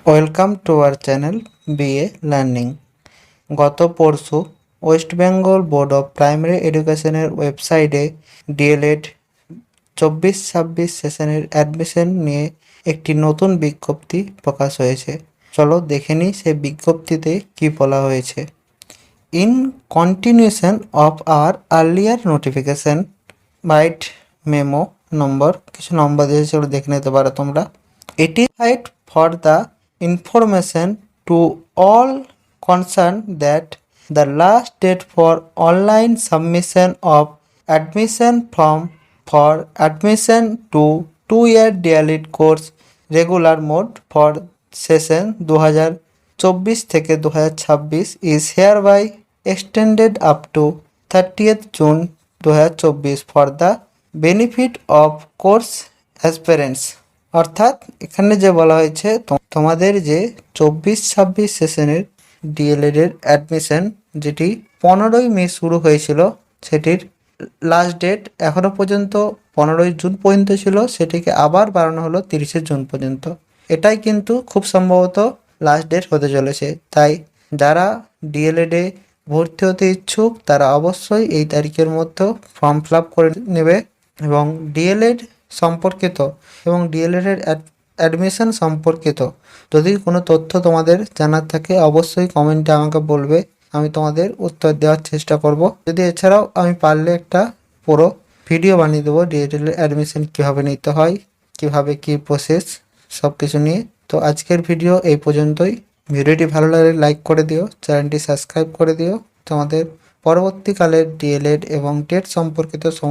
Welcome to our channel BA learning. গত পরশু West Bengal board of primary এডুকেশনের ওয়েবসাইটে ডিএলএড 24-26 সেশনের অ্যাডমিশন নিয়ে একটি নতুন বিজ্ঞপ্তি প্রকাশ হয়েছে। চলো দেখে নিই সেই বিজ্ঞপ্তিতে কী বলা হয়েছে। In continuation of our earlier notification vide memo number, কিছু নম্বর দিয়েছে, সেগুলো দেখে নিতে পারো তোমরা। It is right for the information to all concerned that the last date for online submission of admission form for admission to 2-year DLED course regular mode for session 2024 থেকে 2026 is hereby extended up to 30th June 2024 for the benefit of course aspirants। অর্থাৎ এখানে যে বলা হয়েছে তোমাদের যে 24-26 সেশনের D.El.Ed এর অ্যাডমিশন যেটি 15ই মে শুরু হয়েছিল, সেটির লাস্ট ডেট এখনো পর্যন্ত 15ই জুন পর্যন্ত ছিল, সেটিকে আবার বাড়ানো হলো 30শে জুন পর্যন্ত। এটাই কিন্তু খুব সম্ভবত লাস্ট ডেট হতে চলেছে। তাই যারা ডিএলএড এ ভর্তি হতে ইচ্ছুক তারা অবশ্যই এই তারিখের মধ্যে ফর্ম ফিল আপ করে নেবে এবং ডিএলএড সম্পর্কিত এবং ডিএলএড এর অ্যাডমিশন সম্পর্কিত যদি কোনো তথ্য তোমাদের জানার থাকে অবশ্যই কমেন্টে আমাকে বলবে, আমি তোমাদের উত্তর দেওয়ার চেষ্টা করব। যদি এছাড়াও আমি পারলে একটা পুরো ভিডিও বানিয়ে দেবো ডিএলএড এর অ্যাডমিশন কীভাবে নিতে হয়, কীভাবে কী প্রসেস, সব কিছু নিয়ে। তো আজকের ভিডিও এই পর্যন্তই। ভিডিওটি ভালো লাগলে লাইক করে দিও, চ্যানেলটি সাবস্ক্রাইব করে দিও। তোমাদের পরবর্তীকালের ডিএলএড এবং টেট সম্পর্কিত